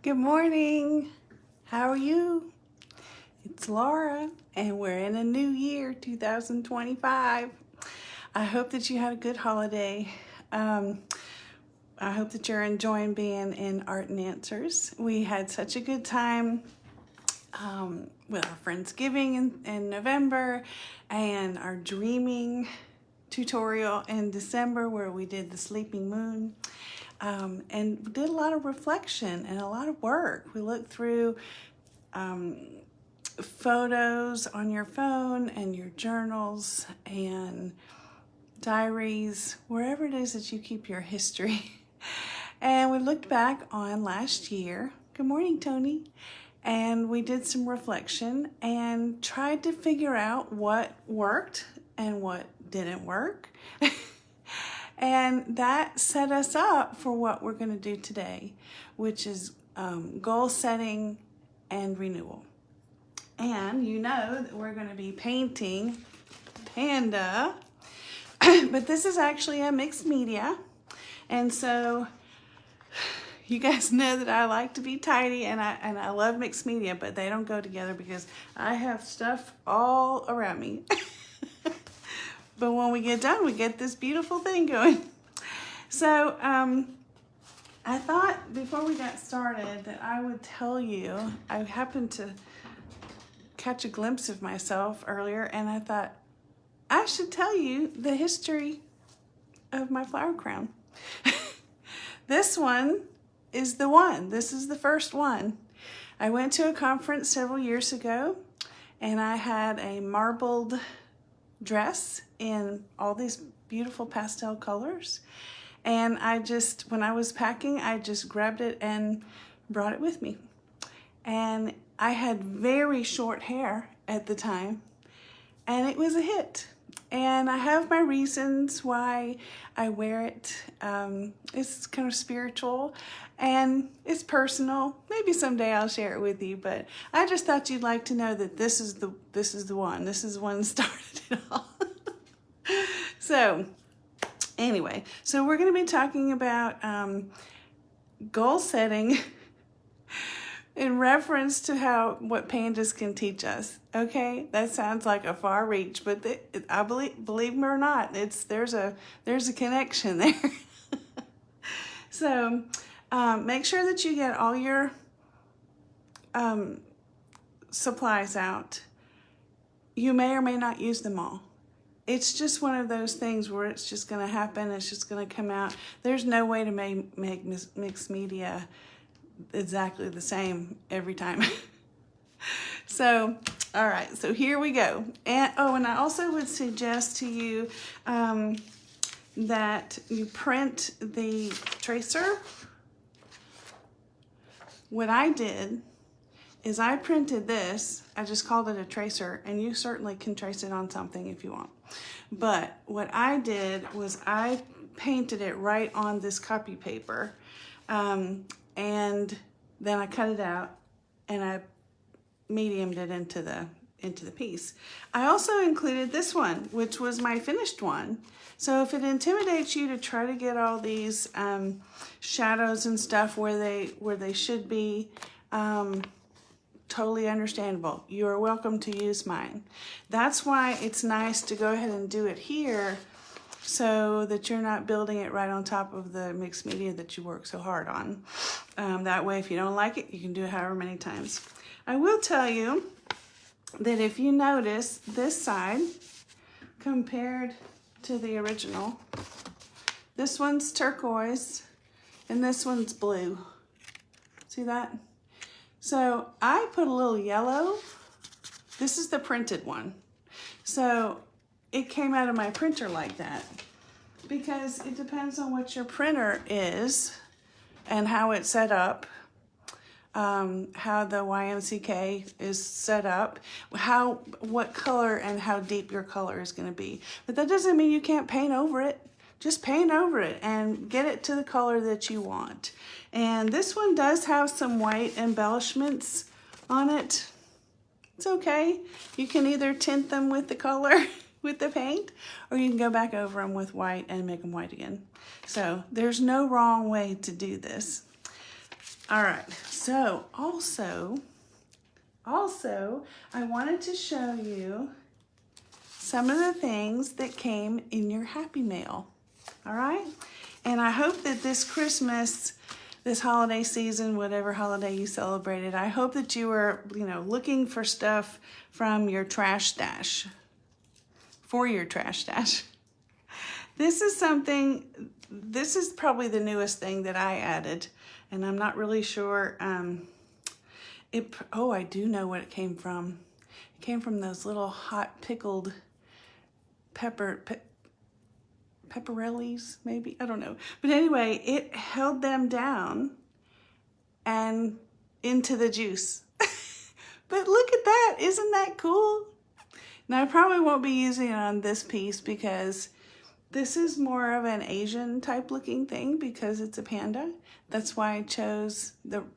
Good morning. How are you? It's Laura, and we're in a new year, 2025. I hope that you had a good holiday. I hope that you're enjoying being in Art and Answers. We had such a good time with our Friendsgiving in November and our dreaming tutorial in December where we did the sleeping moon. And did a lot of reflection and a lot of work. We looked through photos on your phone and your journals and diaries, wherever it is that you keep your history. And we looked back on last year. Good morning, Tony. And we did some reflection and tried to figure out what worked and what didn't work. And that set us up for what we're going to do today, which is goal setting and renewal. And you know that we're going to be painting Panda, but this is actually a mixed media. And so you guys know that I like to be tidy and I love mixed media, but they don't go together because I have stuff all around me. But when we get done, we get this beautiful thing going. So I thought before we got started that I would tell you, I happened to catch a glimpse of myself earlier, and I thought I should tell you the history of my flower crown. This one is the one. This is the first one. I went to a conference several years ago, and I had a marbled dress in all these beautiful pastel colors. And when I was packing, I just grabbed it and brought it with me. And I had very short hair at the time, and it was a hit. And I have my reasons why I wear it. It's kind of spiritual and it's personal. Maybe someday I'll share it with you, but I just thought you'd like to know that this is the one. This is the one that started it all. So anyway, so we're going to be talking about goal setting in reference to what pandas can teach us. Okay, that sounds like a far reach, but I believe me or not, there's a connection there. So make sure that you get all your supplies out. You may or may not use them all. It's just one of those things where it's just going to happen. It's just going to come out. There's no way to make mixed media exactly the same every time. So, all right, so here we go. And I also would suggest to you that you print the tracer. What I did is I printed this. I just called it a tracer, and you certainly can trace it on something if you want. But what I did was I painted it right on this copy paper, and then I cut it out and I mediumed it into the piece. I also included this one, which was my finished one. So if it intimidates you to try to get all these shadows and stuff where they should be, totally understandable. You are welcome to use mine. That's why it's nice to go ahead and do it here so that you're not building it right on top of the mixed media that you work so hard on. That way, if you don't like it, you can do it however many times. I will tell you that if you notice this side compared to the original, this one's turquoise and this one's blue. See that? So I put a little yellow. This is the printed one. So it came out of my printer like that because it depends on what your printer is and how it's set up, how the YMCK is set up, what color and how deep your color is going to be. But that doesn't mean you can't paint over it. Just paint over it and get it to the color that you want. And this one does have some white embellishments on it. It's okay. You can either tint them with the color, with the paint, or you can go back over them with white and make them white again. So there's no wrong way to do this. All right, so also, I wanted to show you some of the things that came in your Happy Mail, all right? And I hope that this Christmas, this holiday season, whatever holiday you celebrated, I hope that you were, looking for stuff from your trash stash, for your trash stash. This is probably the newest thing that I added, and I'm not really sure. I do know what it came from. It came from those little hot pickled pepperellis, maybe, I don't know. But anyway, it held them down and into the juice. But look at that, isn't that cool? Now I probably won't be using it on this piece because this is more of an Asian type looking thing because it's a panda. That's why I chose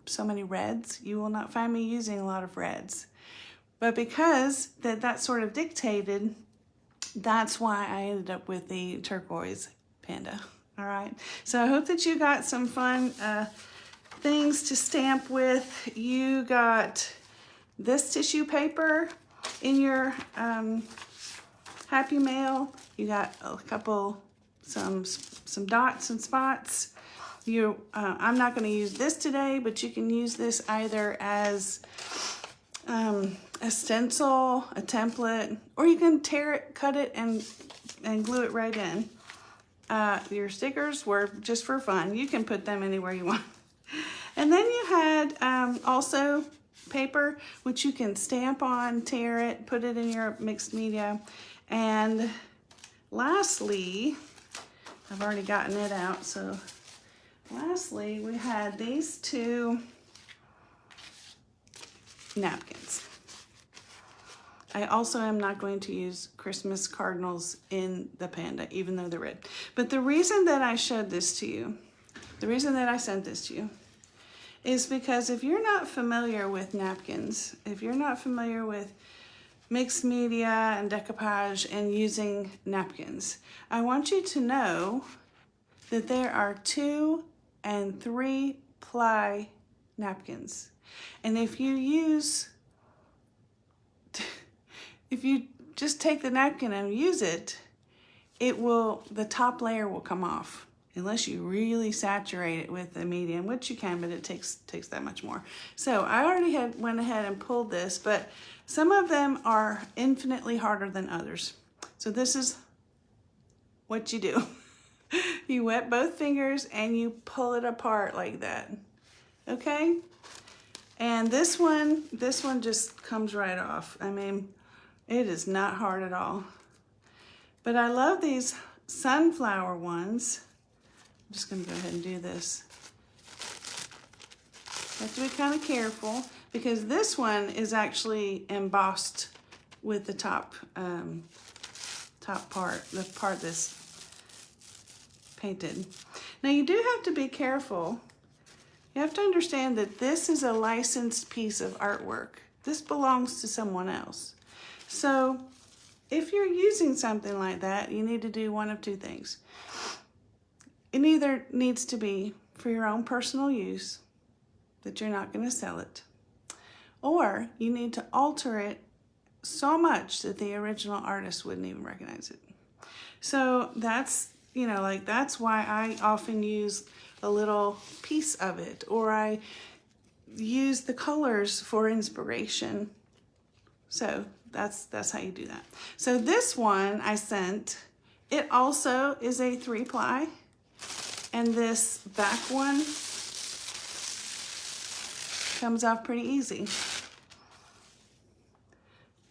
so many reds. You will not find me using a lot of reds. But because that sort of dictated, that's why I ended up with the turquoise panda. All right. So I hope that you got some fun things to stamp with. You got this tissue paper in your Happy Mail. You got a couple, some dots and spots. I'm not going to use this today, but you can use this either as a stencil, a template, or you can tear it, cut it, and glue it right in. Your stickers were just for fun. You can put them anywhere you want. And then you had also paper, which you can stamp on, tear it, put it in your mixed media. And lastly, I've already gotten it out, so lastly, we had these two napkins. I also am not going to use Christmas cardinals in the panda, even though they're red. But the reason that I showed this to you, the reason that I sent this to you, is because if you're not familiar with napkins, if you're not familiar with mixed media and decoupage and using napkins, I want you to know that there are 2 and 3 ply napkins. And if you just take the napkin and use it, the top layer will come off unless you really saturate it with the medium, which you can, but it takes that much more. So I already went ahead and pulled this, but some of them are infinitely harder than others. So this is what you do. You wet both fingers and you pull it apart like that. Okay? And this one just comes right off. I mean, it is not hard at all. But I love these sunflower ones. I'm just gonna go ahead and do this. You have to be kind of careful because this one is actually embossed with the top part, the part that's painted. Now you do have to be careful. You have to understand that this is a licensed piece of artwork. This belongs to someone else. So if you're using something like that, you need to do one of two things. It either needs to be for your own personal use, that you're not going to sell it, or you need to alter it so much that the original artist wouldn't even recognize it. So that's, that's why I often use a little piece of it, or I use the colors for inspiration. So that's how you do that. So this one I sent, it also is a 3-ply, and this back one comes off pretty easy.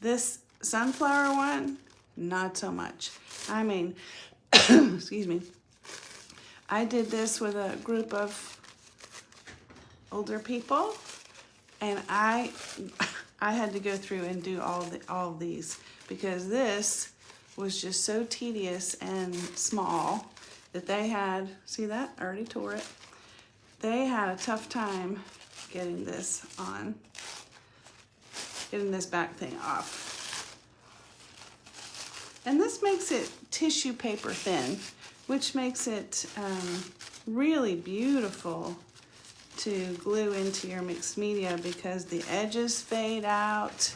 This sunflower one, not so much. I mean, excuse me. I did this with a group of older people, and I had to go through and do all of these because this was just so tedious and small that they had, see that? I already tore it. They had a tough time getting this on, getting this back thing off. And this makes it tissue paper thin, which makes it really beautiful to glue into your mixed media because the edges fade out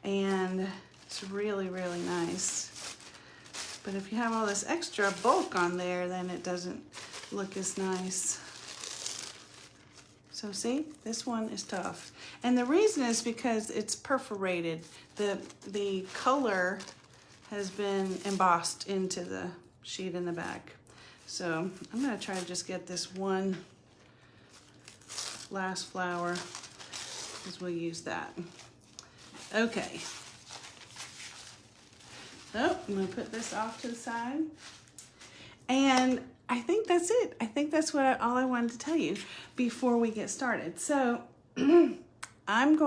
and it's really, really nice. But if you have all this extra bulk on there, then it doesn't look as nice. So see, this one is tough. And the reason is because it's perforated. The color has been embossed into the sheet in the back. So I'm gonna try to just get this one last flower, because we'll use that. Okay. So I'm gonna put this off to the side. And I think that's it. I think that's all I wanted to tell you before we get started. So I've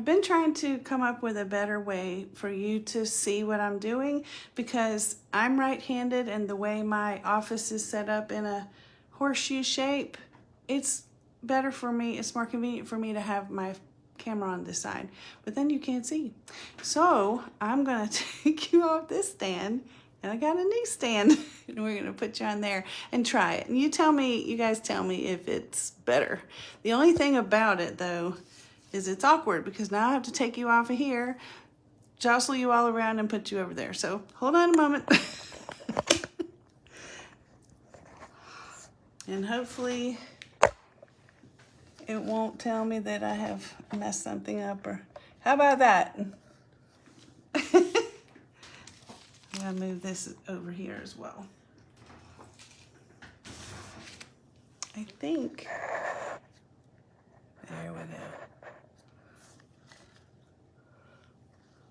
been trying to come up with a better way for you to see what I'm doing, because I'm right-handed and the way my office is set up in a horseshoe shape, it's better for me, it's more convenient for me to have my camera on this side, but then you can't see. So I'm gonna take you off this stand, and I got a new stand, and we're gonna put you on there and try it. And you guys tell me if it's better. The only thing about it though, is it's awkward because now I have to take you off of here, jostle you all around and put you over there. So hold on a moment. And hopefully it won't tell me that I have messed something up, or how about that? I'm gonna move this over here as well. I think, there we go.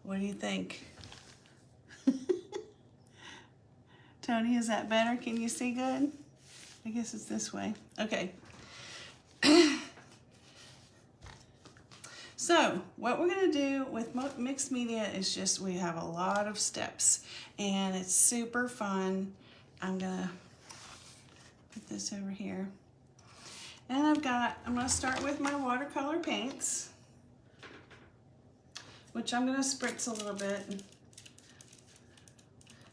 What do you think? Tony, is that better? Can you see good? I guess it's this way. Okay. So what we're gonna do with mixed media is just, we have a lot of steps and it's super fun. I'm gonna put this over here. And I'm gonna start with my watercolor paints, which I'm gonna spritz a little bit.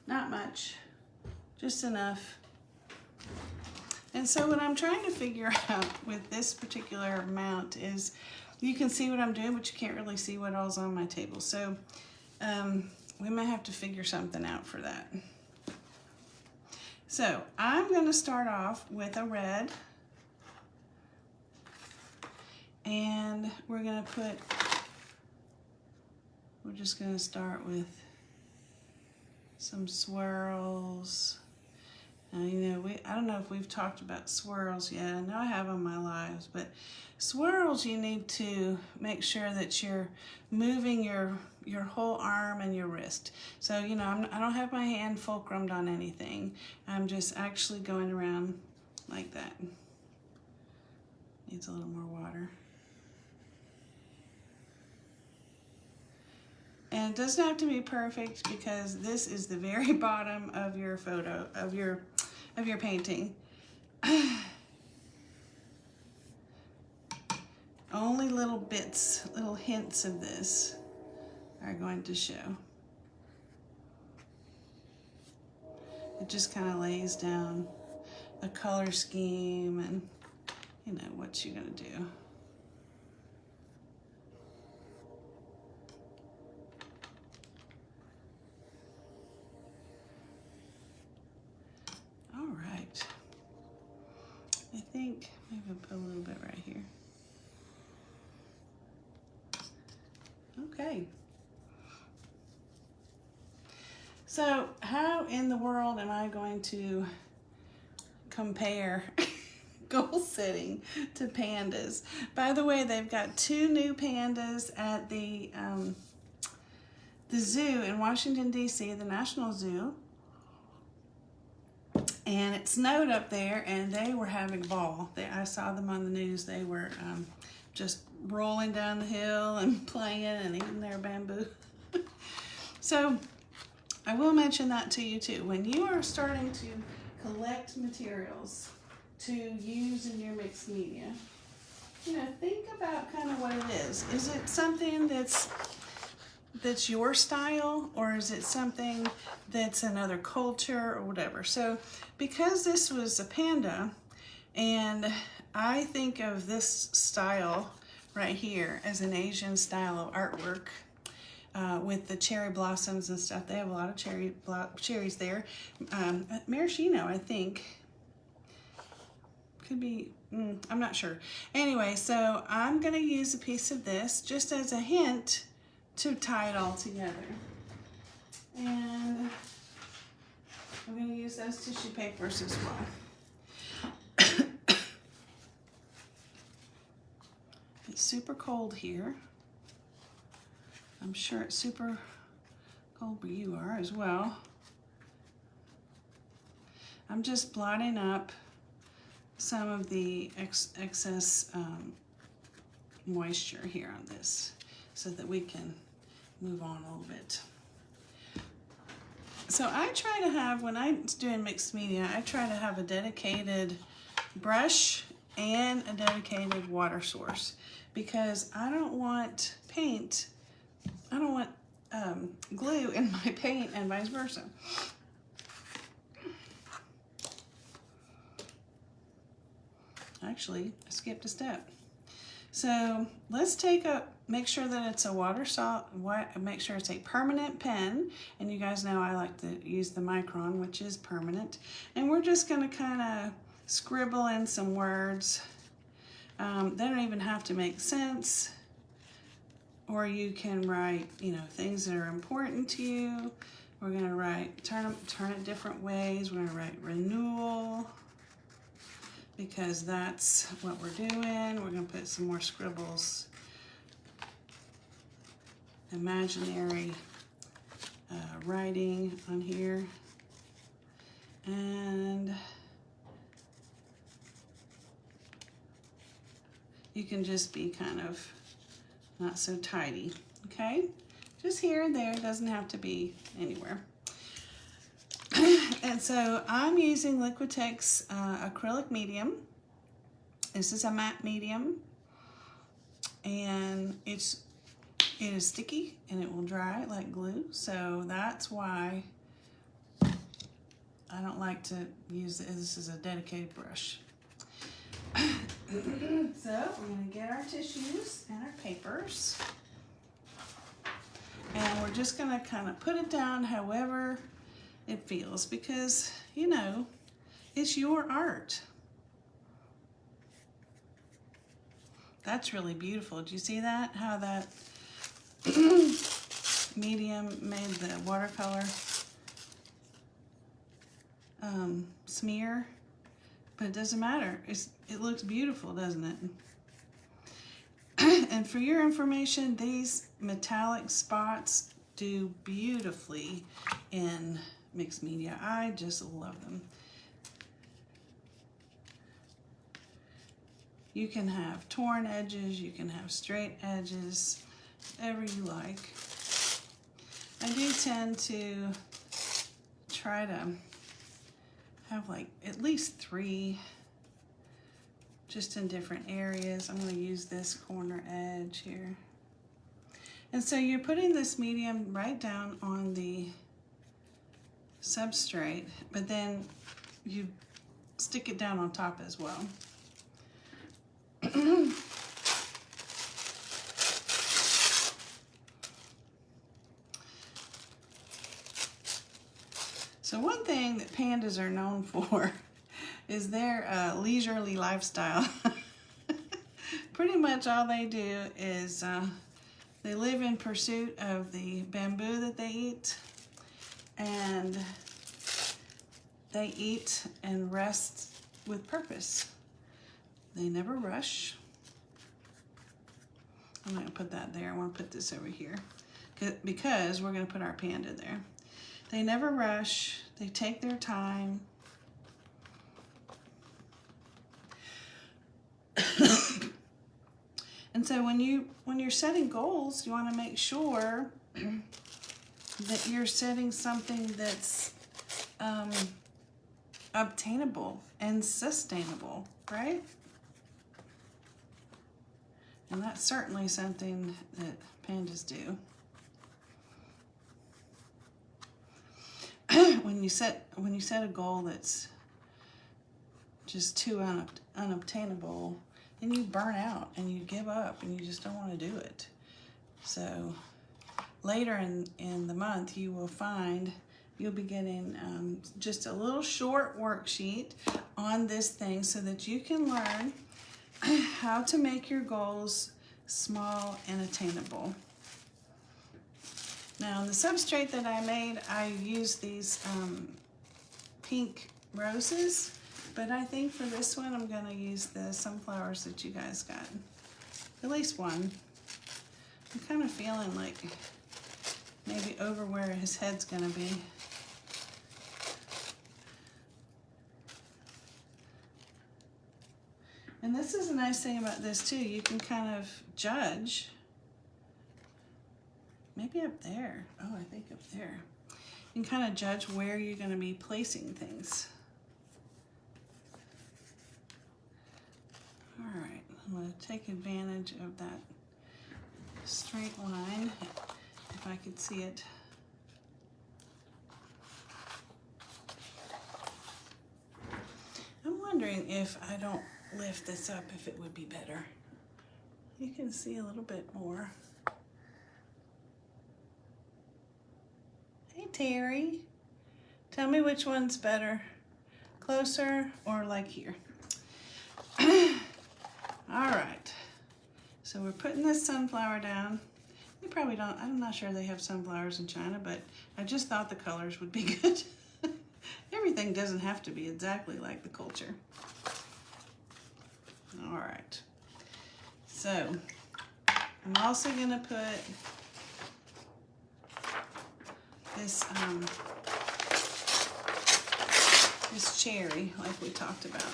Not much, just enough. And so what I'm trying to figure out with this particular amount is, you can see what I'm doing, but you can't really see what all's on my table. So we might have to figure something out for that. So I'm gonna start off with a red, and we're just gonna start with some swirls. Now, you know, I don't know if we've talked about swirls yet. I know I have on my lives, but swirls, you need to make sure that you're moving your whole arm and your wrist. So, you know, I don't have my hand fulcrumed on anything. I'm just actually going around like that. Needs a little more water. And it doesn't have to be perfect, because this is the very bottom of your photo, of your painting. Only little bits, little hints of this are going to show. It just kind of lays down a color scheme and, you know, what you're gonna do. I think maybe I'll put a little bit right here. Okay. So how in the world am I going to compare goal setting to pandas? By the way, they've got 2 new pandas at the zoo in Washington, D.C., the National Zoo. And it snowed up there, and they were having a ball. I saw them on the news. They were just rolling down the hill and playing and eating their bamboo. So I will mention that to you too. When you are starting to collect materials to use in your mixed media, you know, think about kind of what it is. Is it something that's your style, or is it something that's another culture or whatever? So because this was a panda, and I think of this style right here as an Asian style of artwork with the cherry blossoms and stuff. They have a lot of cherries there. Maraschino, I think. Could be, I'm not sure. Anyway, so I'm going to use a piece of this just as a hint to tie it all together. And I'm going to use those tissue papers as well. It's super cold here. I'm sure it's super cold where you are as well. I'm just blotting up some of the excess moisture here on this so that we can move on a little bit. So I try to have, when I'm doing mixed media, I try to have a dedicated brush and a dedicated water source, because I don't want paint, I don't want glue in my paint and vice versa. Actually, I skipped a step. So let's make sure that it's a make sure it's a permanent pen. And you guys know I like to use the Micron, which is permanent. And we're just gonna kind of scribble in some words. They don't even have to make sense. Or you can write, you know, things that are important to you. We're gonna write, turn it different ways. We're gonna write renewal, because that's what we're doing. We're gonna put some more scribbles. Imaginary writing on here. And you can just be kind of not so tidy, okay? Just here and there, it doesn't have to be anywhere. And so I'm using Liquitex acrylic medium. This is a matte medium, and it is sticky and it will dry like glue. So that's why I don't like to use this as a dedicated brush. So we're going to get our tissues and our papers, and we're just going to kind of put it down however it feels, because, you know, it's your art. That's really beautiful. Did you see that? How that medium made the watercolor smear? But it doesn't matter. It looks beautiful, doesn't it? And for your information, these metallic spots do beautifully in mixed media. I just love them. You can have torn edges, you can have straight edges, whatever you like. I do tend to try to have like at least 3 just in different areas. I'm going to use this corner edge here. And so you're putting this medium right down on the substrate, but then you stick it down on top as well. So one thing that pandas are known for is their leisurely lifestyle. Pretty much all they do is they live in pursuit of the bamboo that they eat, and they eat and rest with purpose. They never rush. I'm not gonna put that there. I wanna put this over here because we're gonna put our panda there. They never rush. They take their time. And so when you're setting goals, you want to make sure that you're setting something that's obtainable and sustainable, right? And that's certainly something that pandas do. When you set a goal that's just too unobtainable, then you burn out and you give up and you just don't want to do it. So later in the month, you will find you'll be getting just a little short worksheet on this thing so that you can learn how to make your goals small and attainable. Now, on the substrate that I made, I used these pink roses, but I think for this one, I'm gonna use the sunflowers that you guys got. At least one. I'm kind of feeling like maybe over where his head's gonna be. And this is a nice thing about this too. You can kind of judge. Maybe up there. Oh, I think up there. You can kind of judge where you're going to be placing things. All right, I'm going to take advantage of that straight line, if I could see it. I'm wondering if I don't lift this up, if it would be better. You can see a little bit more. Hey Terry, tell me which one's better, closer or like here. All right, so we're putting this sunflower down. You probably don't, I'm not sure they have sunflowers in China, but I just thought the colors would be good. Everything doesn't have to be exactly like the culture. All right, so I'm also gonna put this this cherry, like we talked about.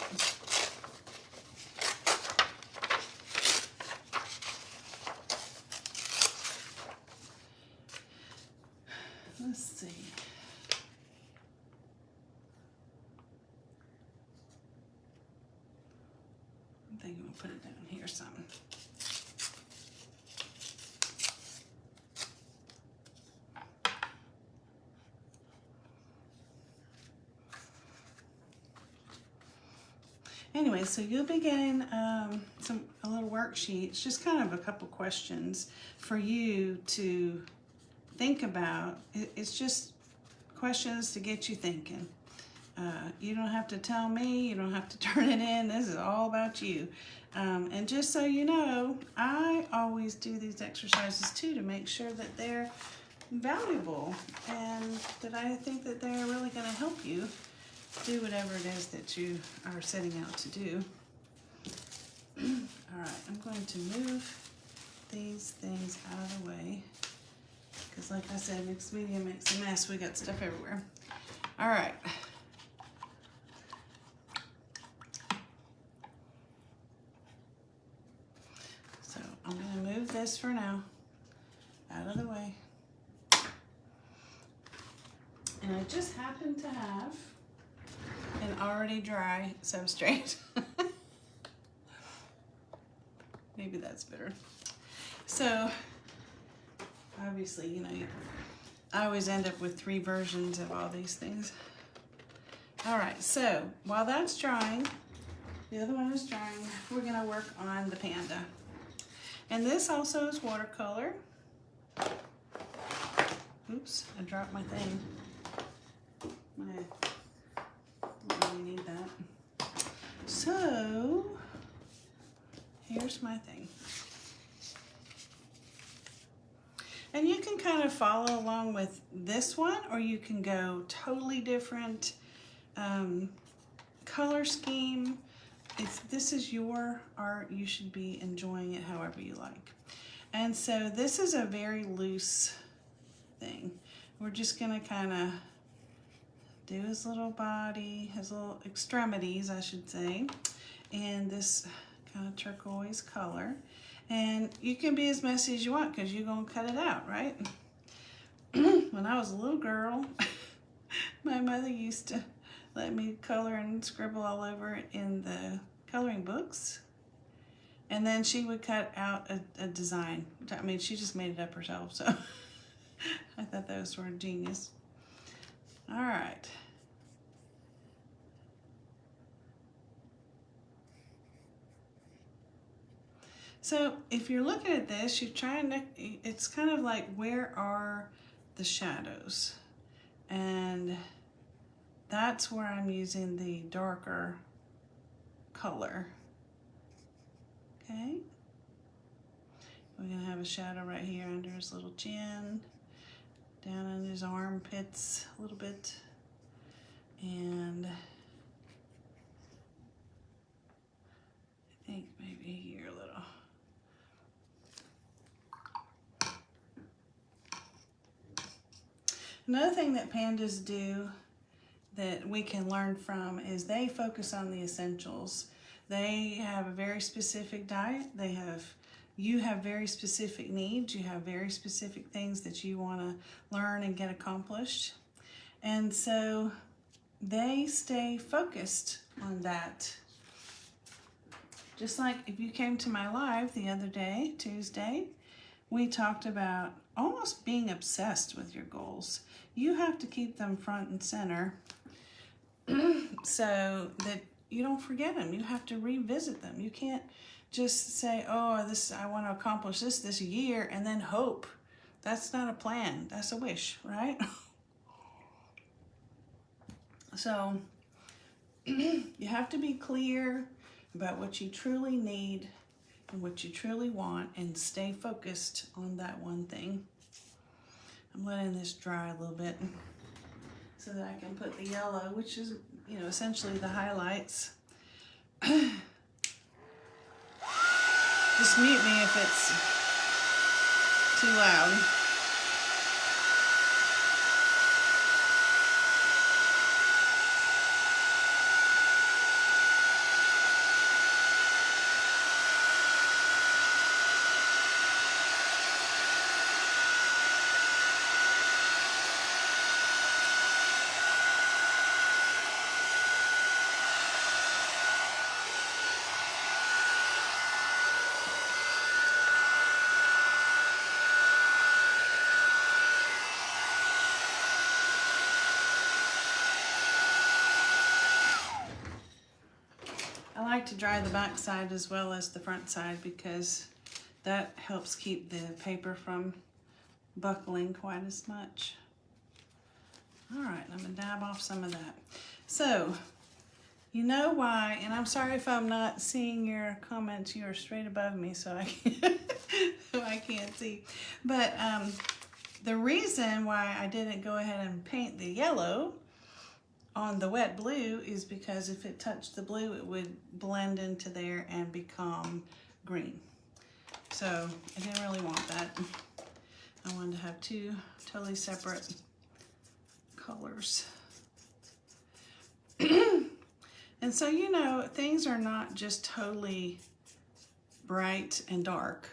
Let's see. I think I'm gonna put it down here some. Anyway, so you'll be getting a little worksheet. It's just kind of a couple questions for you to think about. It's just questions to get you thinking. You don't have to tell me, you don't have to turn it in. This is all about you. And just so you know, I always do these exercises too to make sure that they're valuable and that I think that they're really going to help you do whatever it is that you are setting out to do. All right, I'm going to move these things out of the way because, like I said, mixed media makes a mess. We got stuff everywhere. All right. So I'm going to move this for now out of the way. And I just happen to have an already dry substrate. Maybe that's better. So obviously, you know, I always end up with 3 versions of all these things. All right, so while that's drying, the other one is drying, we're gonna work on the panda. And this also is watercolor. Oops, I dropped my thing. I really need that. So here's my thing. And you can kind of follow along with this one, or you can go totally different color scheme. If this is your art, you should be enjoying it however you like. And so this is a very loose thing. We're just gonna kind of do his little body, his little extremities, I should say, in this kind of turquoise color. And you can be as messy as you want because you're gonna cut it out, right? When I was a little girl, my mother used to let me color and scribble all over in the coloring books. And then she would cut out a design. I mean, she just made it up herself, so I thought that was sort of genius. All right. So if you're looking at this, you're trying to, it's kind of like, where are the shadows? And that's where I'm using the darker color. Okay. We're gonna have a shadow right here under his little chin, down in his armpits a little bit, and I think maybe here a little. Another thing that pandas do that we can learn from is they focus on the essentials. They have a very specific diet. You have very specific needs. You have very specific things that you want to learn and get accomplished. And so they stay focused on that. Just like if you came to my live the other day, Tuesday, we talked about almost being obsessed with your goals. You have to keep them front and center so that you don't forget them. You have to revisit them. You can't just say, oh, I want to accomplish this year, and then hope. That's not a plan. That's a wish, right? So you have to be clear about what you truly need and what you truly want, and stay focused on that one thing. I'm letting this dry a little bit so that I can put the yellow, which is, essentially the highlights. Just mute me if it's too loud. I like to dry the back side as well as the front side because that helps keep the paper from buckling quite as much. All right, I'm gonna dab off some of that. So, you know why, and I'm sorry if I'm not seeing your comments, you are straight above me, so I can't see. But the reason why I didn't go ahead and paint the yellow on the wet blue is because if it touched the blue, it would blend into there and become green. So I didn't really want that. I wanted to have two totally separate colors. And so, things are not just totally bright and dark.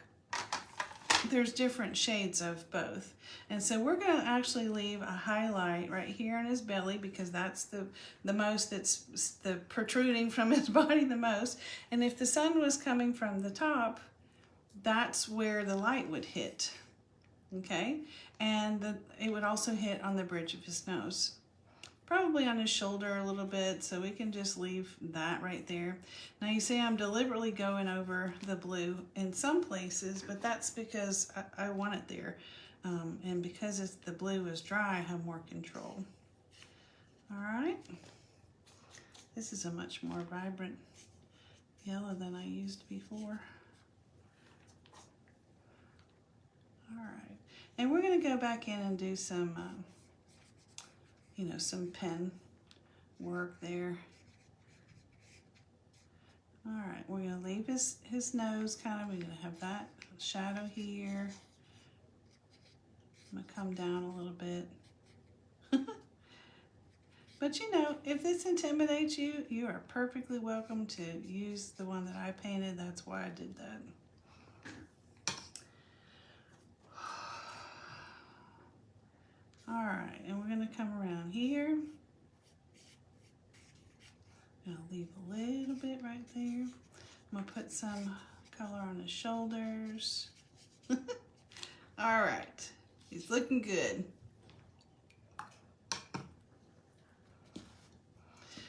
There's different shades of both. And so we're going to actually leave a highlight right here in his belly because that's the most, that's the protruding from his body the most. And if the sun was coming from the top, that's where the light would hit. Okay? And it would also hit on the bridge of his nose. Probably on his shoulder a little bit, so we can just leave that right there. Now you see I'm deliberately going over the blue in some places, but that's because I want it there. And because the blue is dry, I have more control. All right. This is a much more vibrant yellow than I used before. All right. And we're going to go back in and do some some pen work there. All right, we're gonna leave his nose kind of, we're gonna have that shadow here. I'm gonna come down a little bit. But if this intimidates you, you are perfectly welcome to use the one that I painted. That's why I did that. All right, and we're gonna come around here. I'm gonna leave a little bit right there. I'm gonna put some color on his shoulders. All right, he's looking good.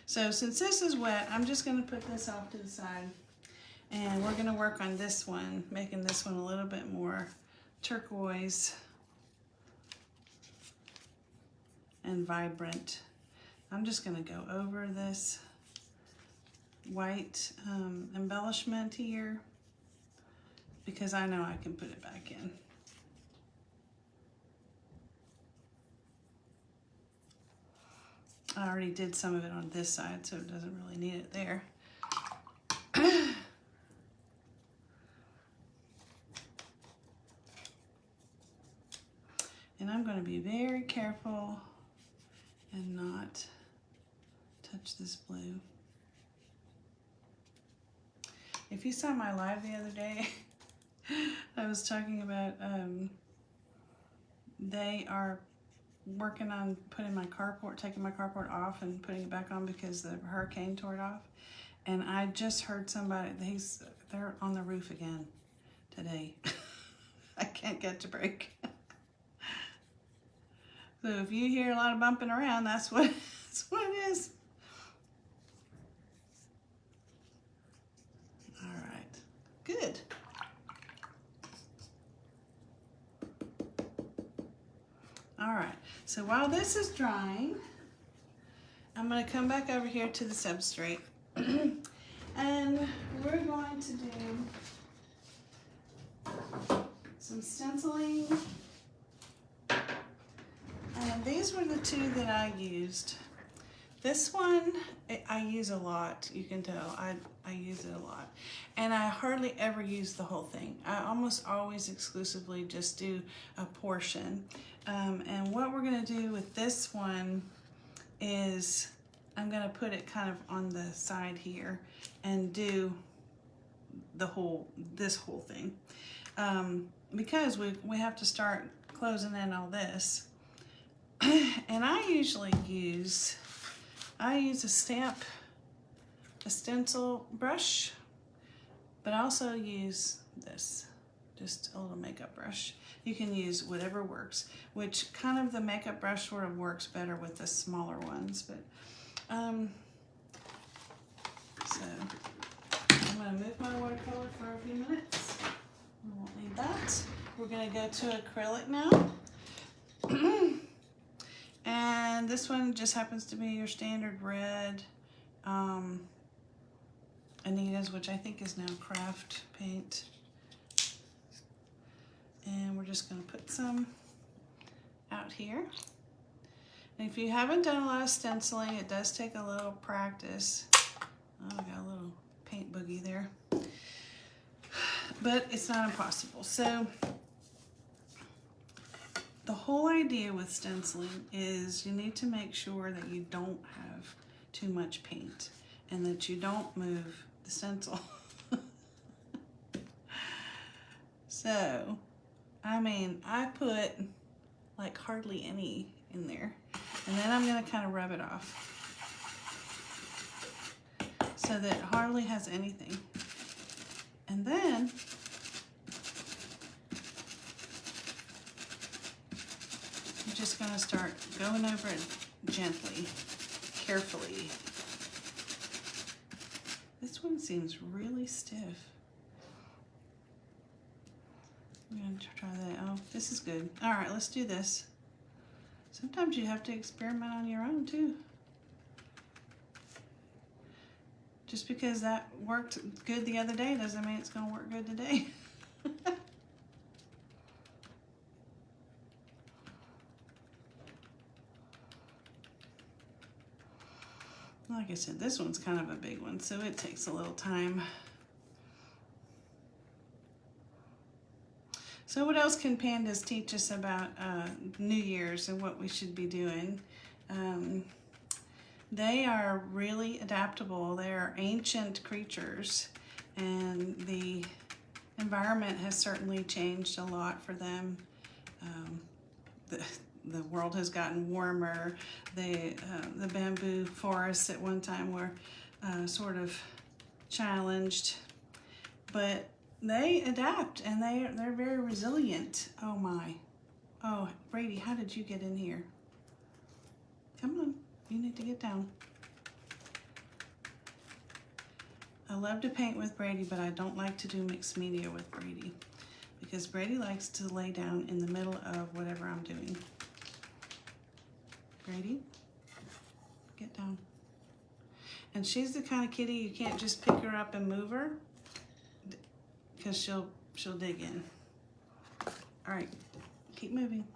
So since this is wet, I'm just gonna put this off to the side and we're we're gonna work on this one, making this one a little bit more turquoise and vibrant. I'm just gonna go over this white embellishment here because I know I can put it back in. I already did some of it on this side, so it doesn't really need it there. And I'm going to be very careful and not touch this blue. If you saw my live the other day, I was talking about they are working on putting my carport, taking my carport off and putting it back on because the hurricane tore it off. And I just heard somebody, they're on the roof again today. I can't catch a break. So if you hear a lot of bumping around, that's what it is. All right, good. All right, so while this is drying, I'm gonna come back over here to the substrate and we're going to do some stenciling. And these were the two that I used. This one, I use a lot, you can tell. I use it a lot. And I hardly ever use the whole thing. I almost always exclusively just do a portion. And what we're gonna do with this one is I'm gonna put it kind of on the side here and do this whole thing. Because we have to start closing in all this. And I usually use a stencil brush, but I also use this, just a little makeup brush. You can use whatever works, which kind of the makeup brush sort of works better with the smaller ones, but so I'm gonna move my watercolor for a few minutes. I won't need that. We're gonna go to acrylic now. And this one just happens to be your standard red Anita's, which I think is now craft paint. And we're just going to put some out here. And if you haven't done a lot of stenciling, it does take a little practice. Oh, I got a little paint boogie there. But it's not impossible. So the whole idea with stenciling is you need to make sure that you don't have too much paint and that you don't move the stencil. So, I mean, I put like hardly any in there, and then I'm gonna kind of rub it off so that it hardly has anything. And then I'm just gonna start going over it gently, carefully. This one seems really stiff. I'm gonna try that. Oh, this is good. All right, let's do this. Sometimes you have to experiment on your own too. Just because that worked good the other day doesn't mean it's gonna work good today. Like I said, this one's kind of a big one, so it takes a little time. So what else can pandas teach us about New Year's and what we should be doing? They are really adaptable. They are ancient creatures, and the environment has certainly changed a lot for them. The world has gotten warmer. The bamboo forests at one time were sort of challenged, but they adapt and they're very resilient. Oh my. Oh, Brady, how did you get in here? Come on, you need to get down. I love to paint with Brady, but I don't like to do mixed media with Brady because Brady likes to lay down in the middle of whatever I'm doing. Brady, get down. And she's the kind of kitty you can't just pick her up and move her because she'll dig in. All right, keep moving.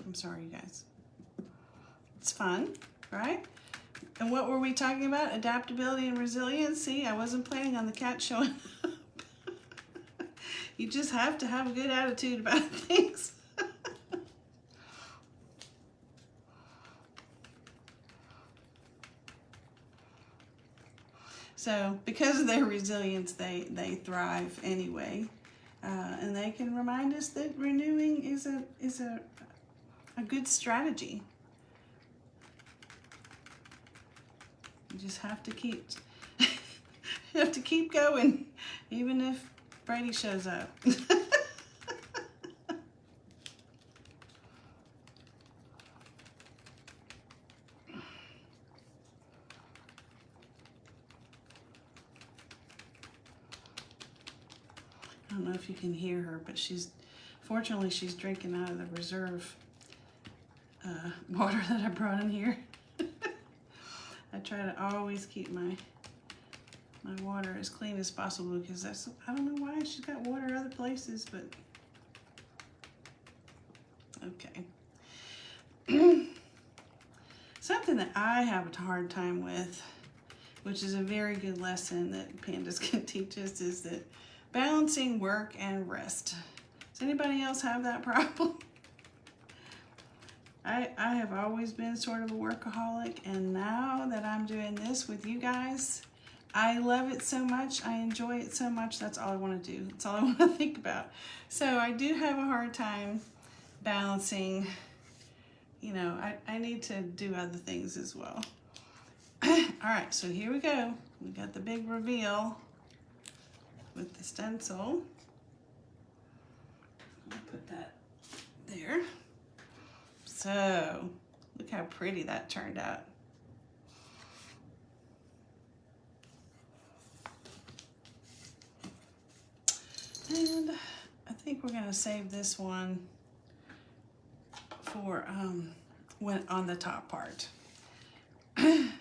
I'm sorry, you guys. It's fun, right? And what were we talking about? Adaptability and resiliency. I wasn't planning on the cat showing up. You just have to have a good attitude about things. So because of their resilience, they thrive anyway. And they can remind us that renewing is a good strategy. You just have to keep you have to keep going, even if Brady shows up. I don't know if you can hear her, but fortunately she's drinking out of the reserve water that I brought in here. I try to always keep my water as clean as possible because I don't know why she's got water other places, but okay. Something that I have a hard time with, which is a very good lesson that pandas can teach us, is that balancing work and rest. Does anybody else have that problem? I have always been sort of a workaholic, and now that I'm doing this with you guys, I love it so much. I enjoy it so much. That's all I want to do. That's all I want to think about. So I do have a hard time balancing. You know, I need to do other things as well. All right, so here we go. We got the big reveal with the stencil. I'll put that there. So, look how pretty that turned out. And I think we're gonna save this one for when on the top part. I'm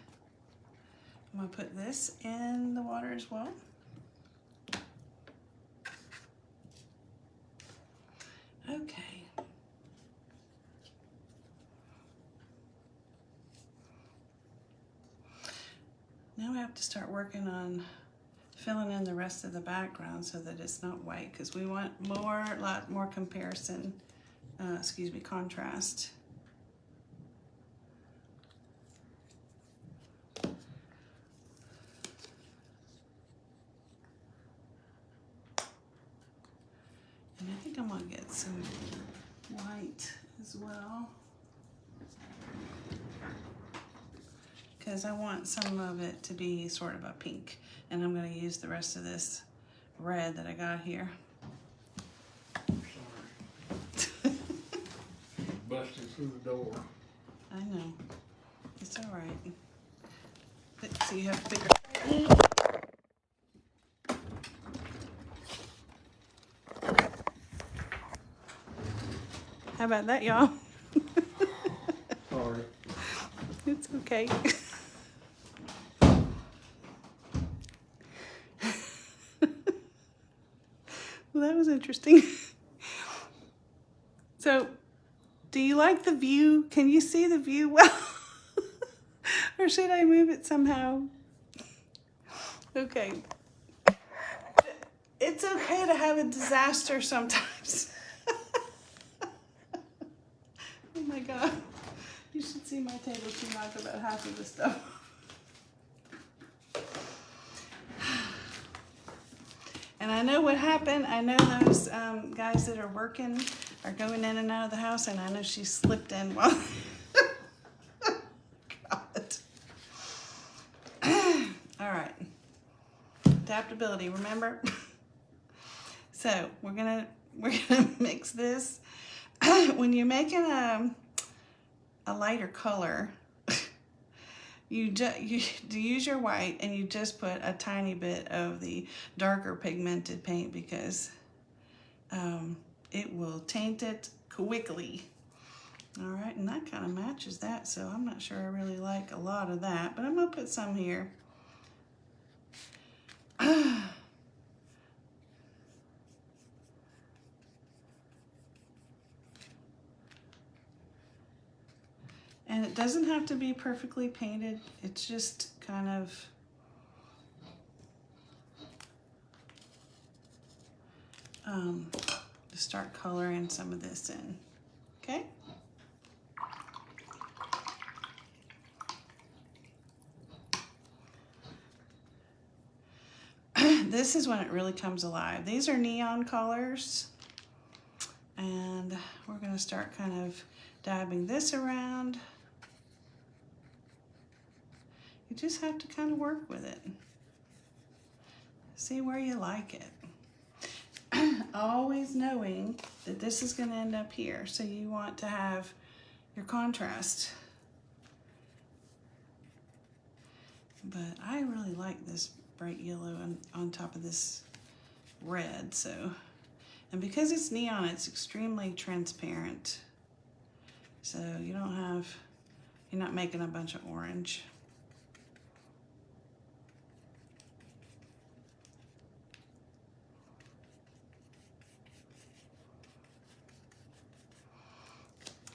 gonna put this in the water as well. Okay. Now we have to start working on filling in the rest of the background so that it's not white, because we want a lot more comparison, contrast. And I think I'm gonna get some white as well, because I want some of it to be sort of a pink, and I'm going to use the rest of this red that I got here. Sorry. Busted through the door. I know. It's all right. So you have to figure. How about that, y'all? Sorry. It's okay. Well, that was interesting. So, do you like the view? Can you see the view well? Or should I move it somehow? Okay. It's okay to have a disaster sometimes. Oh my God. You should see my table. She knocked about half of the stuff. And I know what happened. I know those guys that are working are going in and out of the house, and I know she slipped in while. God. All right. Adaptability, remember? So we're gonna mix this. When you're making a lighter color, you use your white and you just put a tiny bit of the darker pigmented paint because it will taint it quickly. All right, and that kind of matches that, so I'm not sure I really like a lot of that, but I'm gonna put some here. And it doesn't have to be perfectly painted. It's just kind of to start coloring some of this in, okay? This is when it really comes alive. These are neon colors, and we're gonna start kind of dabbing this around. You just have to kind of work with it. See where you like it. Always knowing that this is gonna end up here, so you want to have your contrast. But I really like this bright yellow on top of this red, so. And because it's neon, it's extremely transparent. So you're not making a bunch of orange.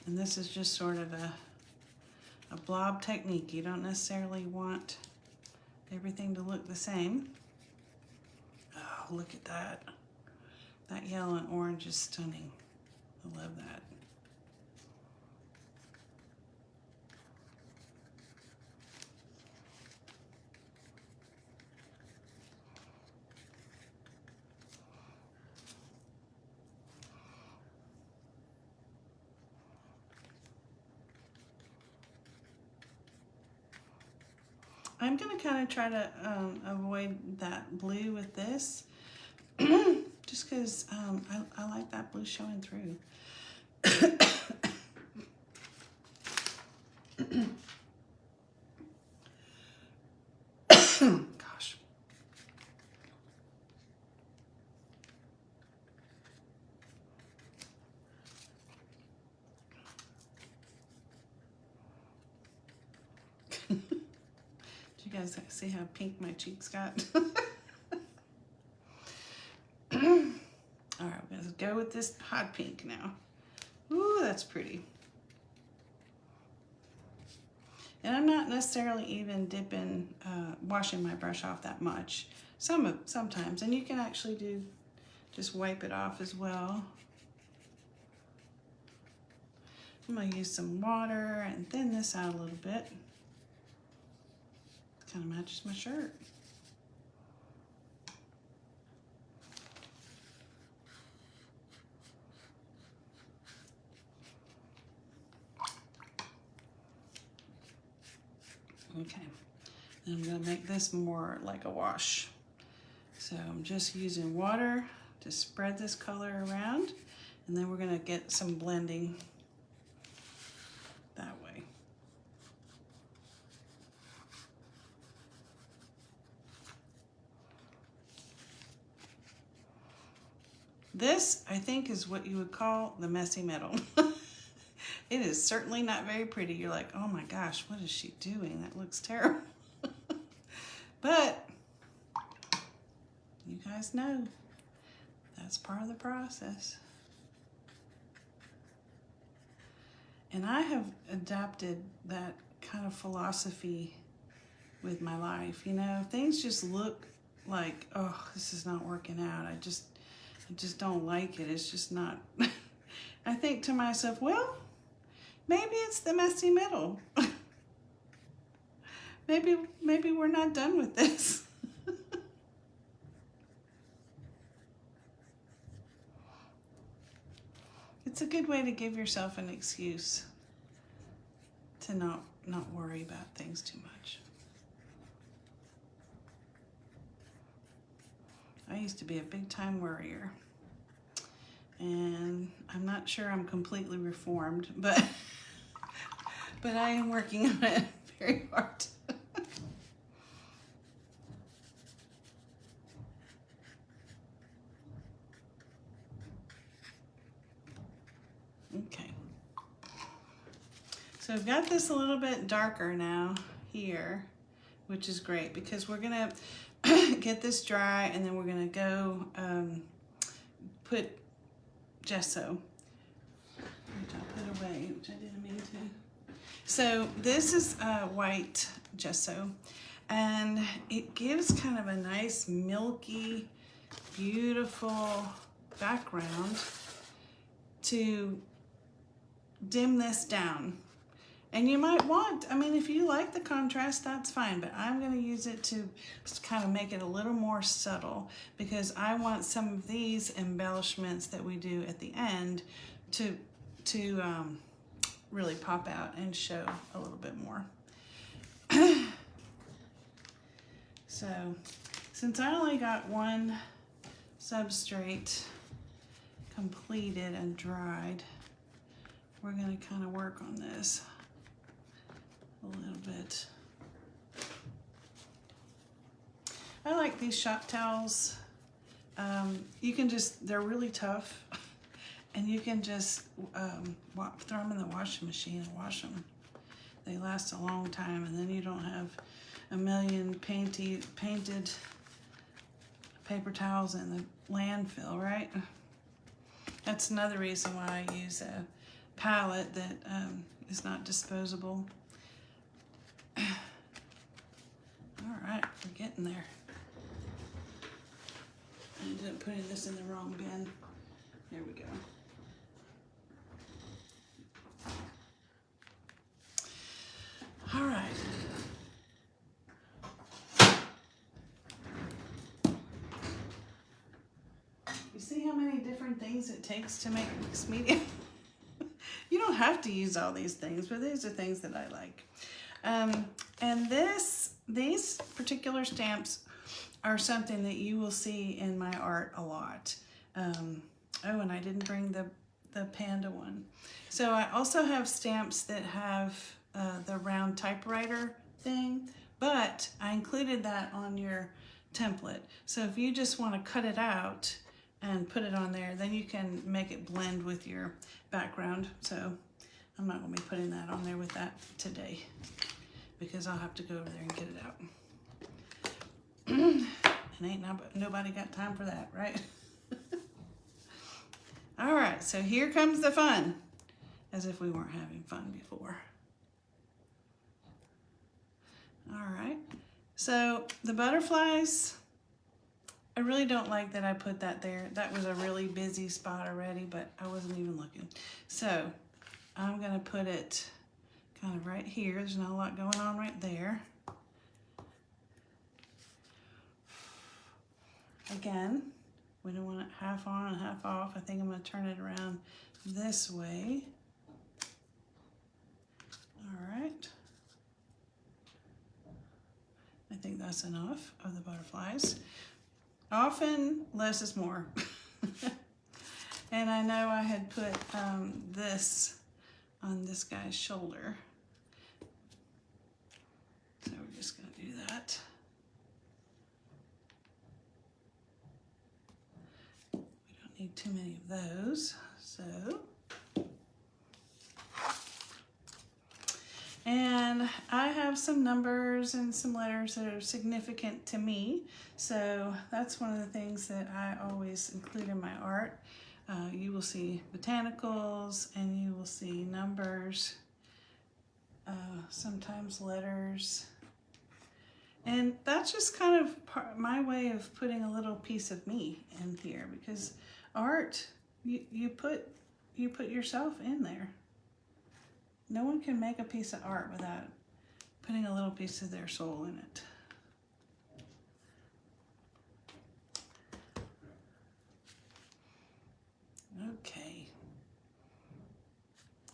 And this is just sort of a blob technique. You don't necessarily want everything to look the same. Oh, look at that. That yellow and orange is stunning. I love that. I'm gonna kind of try to avoid that blue with this, just because I like that blue showing through. Gosh. You guys see how pink my cheeks got? All right, we're gonna go with this hot pink now. Ooh, that's pretty. And I'm not necessarily even dipping, washing my brush off that much. Sometimes, and you can actually just wipe it off as well. I'm gonna use some water and thin this out a little bit. Kind of matches my shirt. Okay, and I'm gonna make this more like a wash. So I'm just using water to spread this color around, and then we're gonna get some blending that way. This, I think, is what you would call the messy middle. It is certainly not very pretty. You're like, oh my gosh, what is she doing? That looks terrible. But you guys know that's part of the process. And I have adopted that kind of philosophy with my life. You know, things just look like, oh, this is not working out. I just don't like it. It's just not. I think to myself, well, maybe it's the messy middle. Maybe we're not done with this. It's a good way to give yourself an excuse to not worry about things too much. I used to be a big time worrier, and I'm not sure I'm completely reformed, but I am working on it very hard. Okay. So I've got this a little bit darker now here, which is great because we're gonna get this dry and then we're gonna go put gesso, which I put away, which I didn't mean to. So this is white gesso, and it gives kind of a nice milky, beautiful background to dim this down. And you might want, I mean, if you like the contrast, that's fine, but I'm going to use it to kind of make it a little more subtle because I want some of these embellishments that we do at the end to really pop out and show a little bit more. So, since I only got one substrate completed and dried, we're going to kind of work on this a little bit. I like these shop towels. You can just, they're really tough, and you can just throw them in the washing machine and wash them. They last a long time, and then you don't have a million painted paper towels in the landfill, right? That's another reason why I use a palette that is not disposable. All right, we're getting there. I ended up putting this in the wrong bin. There we go. All right. You see how many different things it takes to make mixed media? You don't have to use all these things, but these are things that I like. And these particular stamps are something that you will see in my art a lot. Oh, and I didn't bring the Panda one. So I also have stamps that have the round typewriter thing, but I included that on your template. So if you just want to cut it out and put it on there, then you can make it blend with your background. So I'm not going to be putting that on there with that today because I'll have to go over there and get it out. And ain't nobody got time for that, right? All right, so here comes the fun, as if we weren't having fun before. All right, so the butterflies, I really don't like that I put that there. That was a really busy spot already, but I wasn't even looking. So I'm gonna put it kind of right here. There's not a lot going on right there. Again, we don't want it half on and half off. I think I'm gonna turn it around this way. All right. I think that's enough of the butterflies. Often, less is more. And I know I had put this on this guy's shoulder. So we're just gonna do that. We don't need too many of those, so. And I have some numbers and some letters that are significant to me. So that's one of the things that I always include in my art. You will see botanicals and you will see numbers, sometimes letters. And that's just kind of my way of putting a little piece of me in here, because art, you put yourself in there. No one can make a piece of art without putting a little piece of their soul in it. Okay.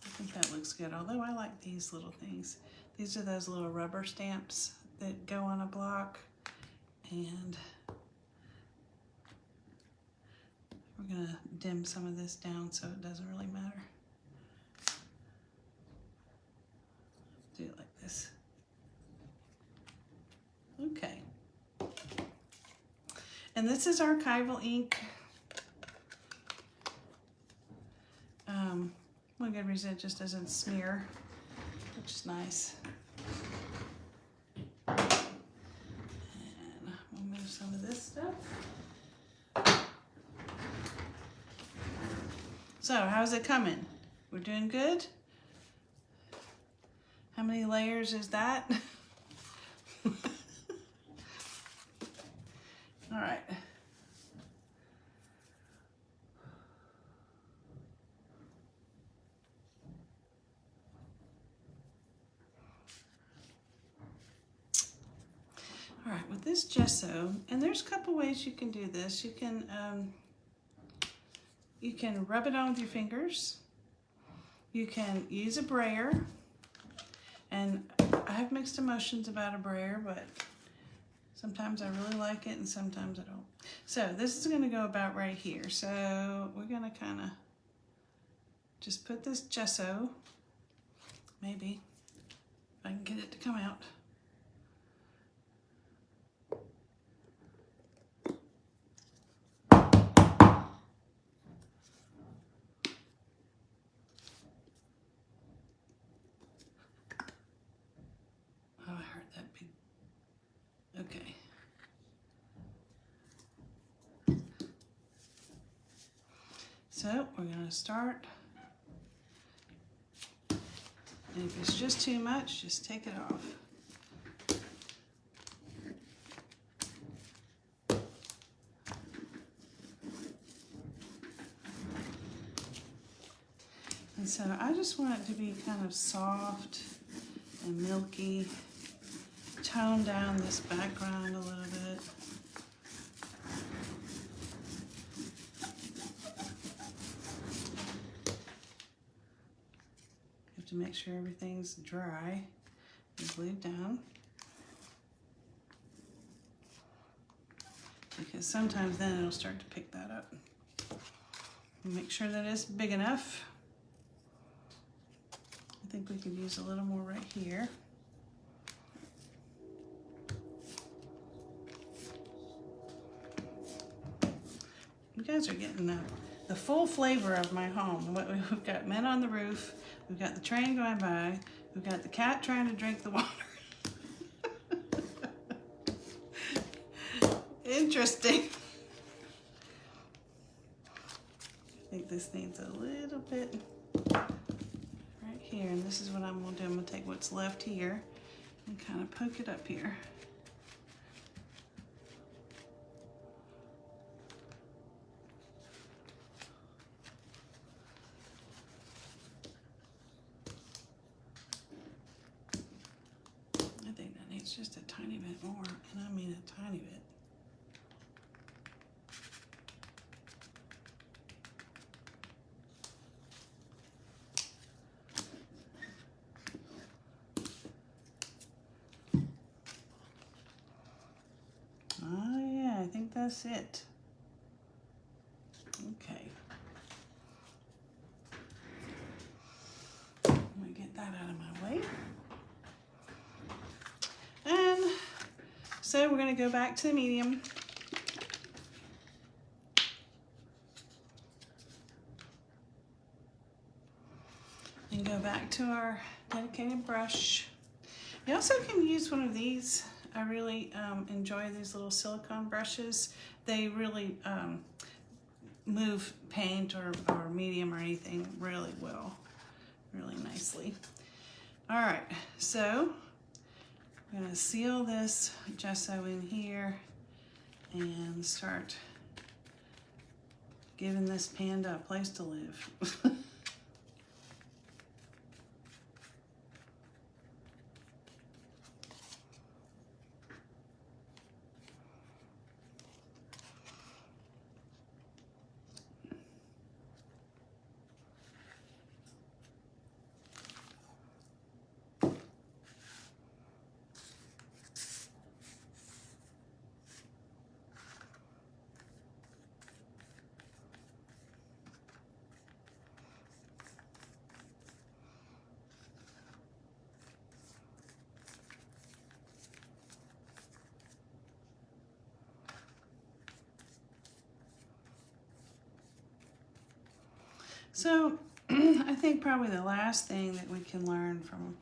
I think that looks good, although I like these little things. These are those little rubber stamps that go on a block, and we're gonna dim some of this down so it doesn't really matter. Do it like this. Okay. And this is archival ink. one good reason it just doesn't smear, which is nice. And we'll move some of this stuff. So, how's it coming? We're doing good? How many layers is that? All right. All right, with this gesso, and there's a couple ways you can do this. You can rub it on with your fingers. You can use a brayer, and I have mixed emotions about a brayer, but sometimes I really like it and sometimes I don't. So this is gonna go about right here. So we're gonna kind of just put this gesso, maybe, if I can get it to come out. Oh, I heard that big, okay. So we're gonna start, and if it's just too much, just take it off. And so I just want it to be kind of soft and milky, tone down this background a little bit. To make sure everything's dry and glued down, because sometimes then it'll start to pick that up. And make sure that it's big enough. I think we could use a little more right here. You guys are getting the full flavor of my home. We've got men on the roof. We've got the train going by. We've got the cat trying to drink the water. Interesting. I think this needs a little bit right here. And this is what I'm going to do. I'm going to take what's left here and kind of poke it up here. Just a tiny bit more, and I mean a tiny bit. Oh yeah, I think that's it. Okay. I'm gonna get that out of my way. And so we're going to go back to the medium. And go back to our dedicated brush. You also can use one of these. I really enjoy these little silicone brushes. They really move paint or medium or anything really well, really nicely. All right, so I'm going to seal this gesso in here and start giving this panda a place to live. So I think probably the last thing that we can learn from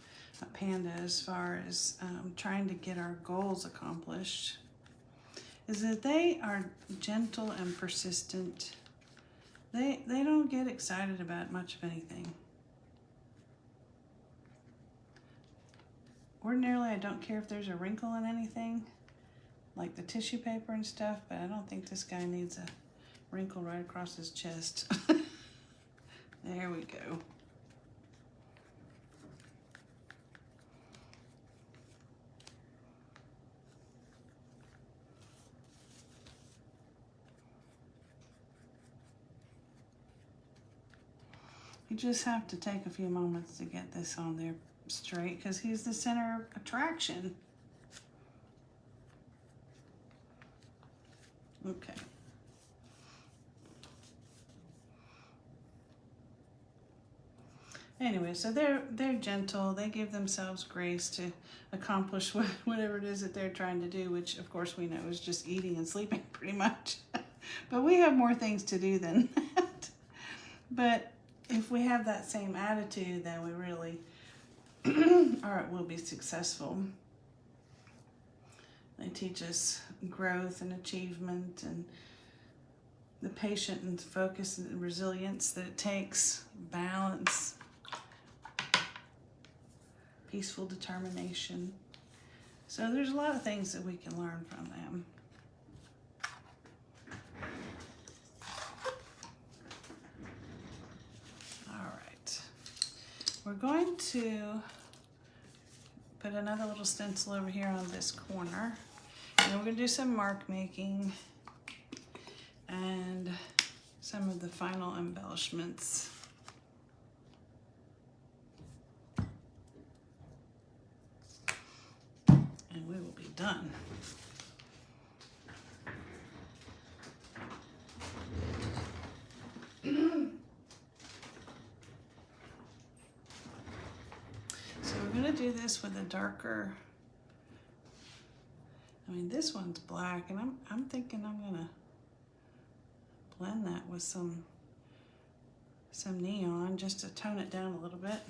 PANDA as far as trying to get our goals accomplished is that they are gentle and persistent. They don't get excited about much of anything. Ordinarily, I don't care if there's a wrinkle in anything, like the tissue paper and stuff, but I don't think this guy needs a wrinkle right across his chest. There we go. You just have to take a few moments to get this on there straight because he's the center of attraction. Okay. Anyway, so they're gentle. They give themselves grace to accomplish whatever it is that they're trying to do, which of course we know is just eating and sleeping pretty much. But we have more things to do than that. But if we have that same attitude, then we really will be successful. They teach us growth and achievement and the patient and focus and resilience that it takes, balance, peaceful determination. So there's a lot of things that we can learn from them. All right. We're going to put another little stencil over here on this corner. And we're going to do some mark making and some of the final embellishments. And we will be done. So we're going to do this with a darker, this one's black, and I'm thinking I'm going to blend that with some neon just to tone it down a little bit.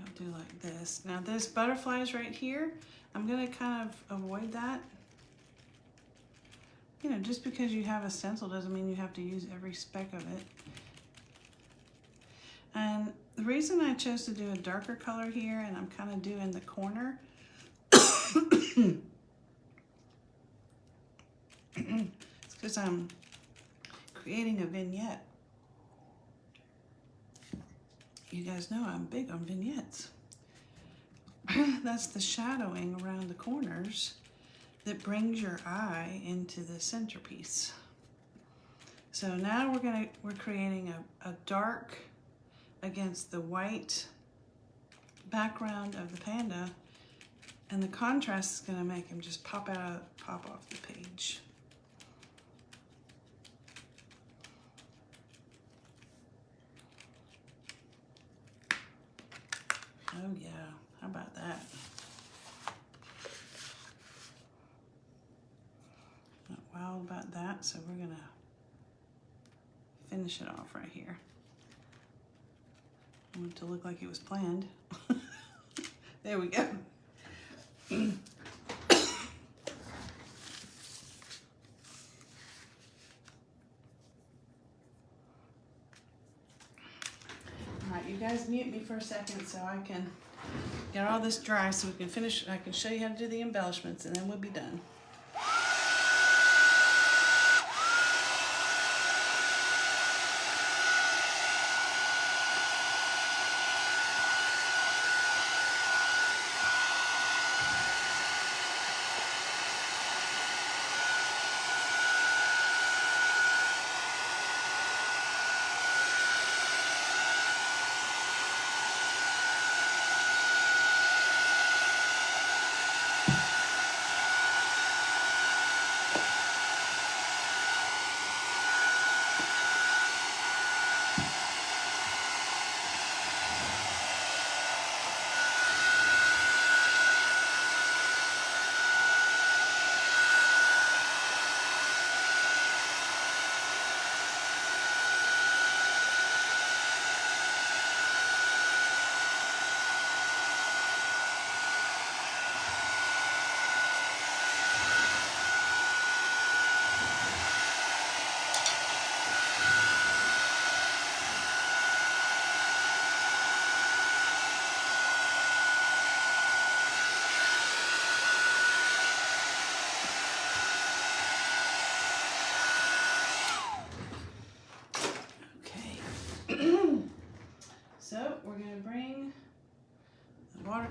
I'll do like this. Now this butterflies right here, I'm gonna kind of avoid that. Just because you have a stencil doesn't mean you have to use every speck of it. And the reason I chose to do a darker color here, and I'm kind of doing the corner, it's because I'm creating a vignette. You guys know I'm big on vignettes. That's the shadowing around the corners that brings your eye into the centerpiece. So now we're creating a dark against the white background of the panda, and the contrast is going to make him just pop off the page. Oh yeah, how about that? Not wild about that, so we're gonna finish it off right here. I want it to look like it was planned. There we go. Alright, you guys mute me for a second so I can get all this dry so we can finish. I can show you how to do the embellishments and then we'll be done.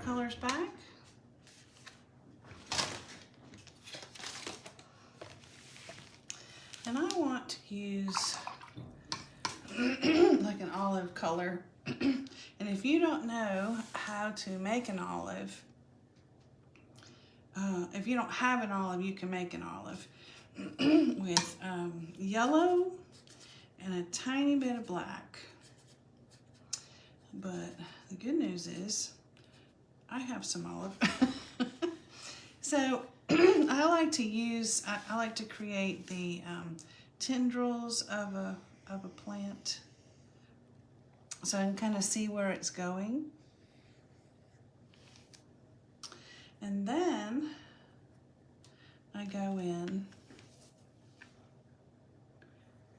watercolors back. And I want to use like an olive color. And if you don't know how to make an olive, if you don't have an olive, you can make an olive with yellow and a tiny bit of black. But the good news is I have some olive. So I like to use, I like to create the tendrils of a plant so I can kind of see where it's going. And then I go in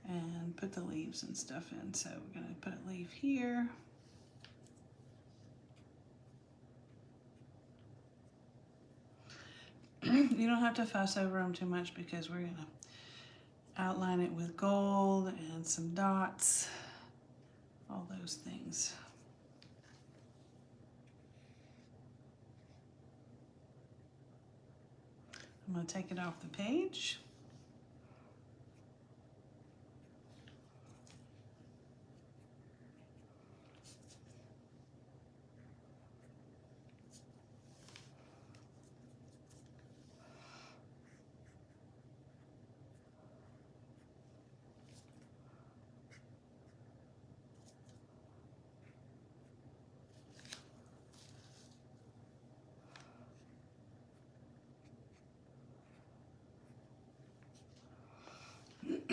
and put the leaves and stuff in. So we're going to put a leaf here. You don't have to fuss over them too much because we're going to outline it with gold and some dots, all those things. I'm going to take it off the page.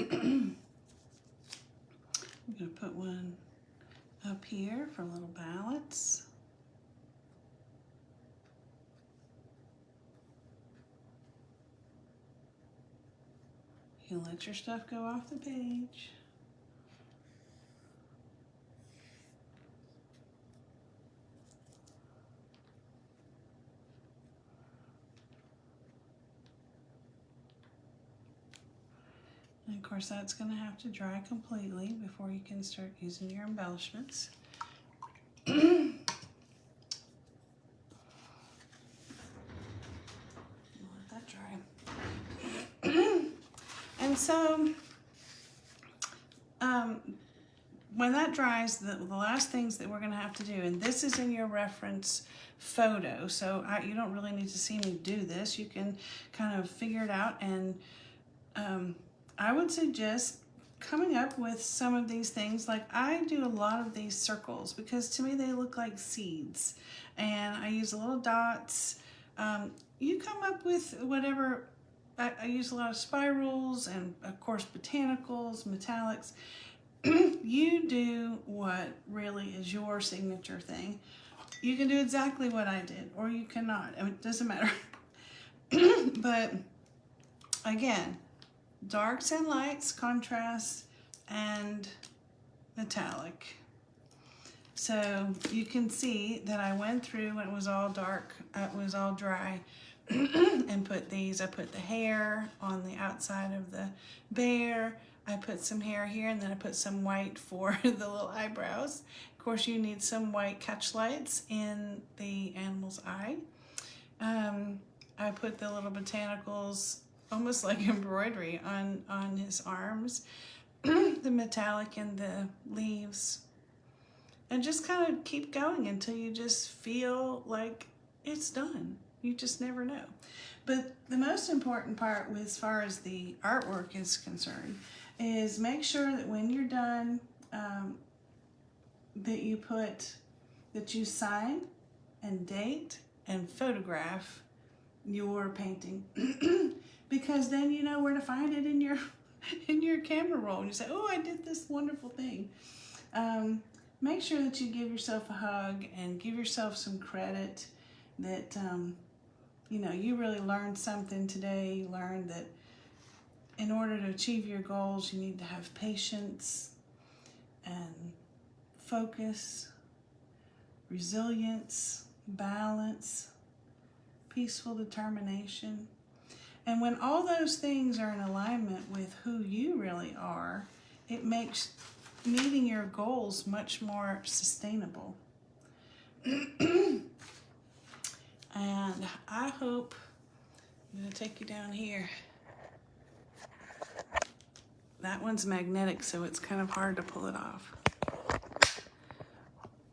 I'm going to put one up here for a little balance. You can let your stuff go off the page. And of course that's going to have to dry completely before you can start using your embellishments. Let that dry. And so when that dries, the last things that we're going to have to do, and this is in your reference photo, so you don't really need to see me do this. You can kind of figure it out, and I would suggest coming up with some of these things. Like I do a lot of these circles because to me they look like seeds, and I use little dots. You come up with whatever. I use a lot of spirals and of course botanicals, metallics. You do what really is your signature thing. You can do exactly what I did, or you cannot. I mean, it doesn't matter. But again, darks and lights, contrast, and metallic. So you can see that I went through when it was all dark, it was all dry, and put these. I put the hair on the outside of the bear. I put some hair here, and then I put some white for the little eyebrows. Of course, you need some white catch lights in the animal's eye. I put the little botanicals, almost like embroidery, on his arms, the metallic in the leaves, and just kind of keep going until you just feel like it's done. You just never know. But the most important part as far as the artwork is concerned is make sure that when you're done, that you sign and date and photograph your painting. Because then you know where to find it in your camera roll. And you say, oh, I did this wonderful thing. Make sure that you give yourself a hug and give yourself some credit that, you really learned something today. You learned that in order to achieve your goals, you need to have patience and focus, resilience, balance, peaceful determination. And when all those things are in alignment with who you really are, it makes meeting your goals much more sustainable. take you down here. That one's magnetic, so it's kind of hard to pull it off.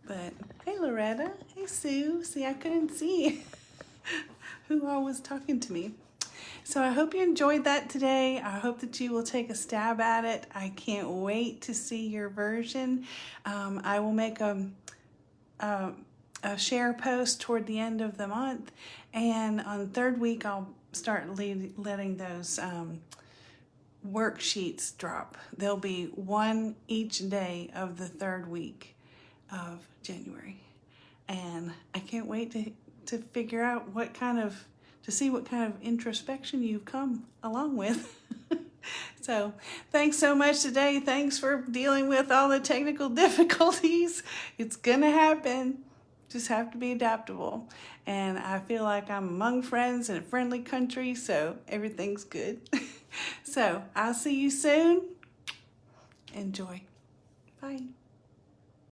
But, hey Loretta, hey Sue. See, I couldn't see who all was talking to me. So I hope you enjoyed that today. I hope that you will take a stab at it. I can't wait to see your version. I will make a share post toward the end of the month, and on the third week I'll start letting those worksheets drop. There'll be one each day of the third week of January, and I can't wait to figure out to see what kind of introspection you've come along with. So thanks so much today. Thanks for dealing with all the technical difficulties. It's gonna happen. Just have to be adaptable. And I feel like I'm among friends in a friendly country, so everything's good. So I'll see you soon. Enjoy. Bye.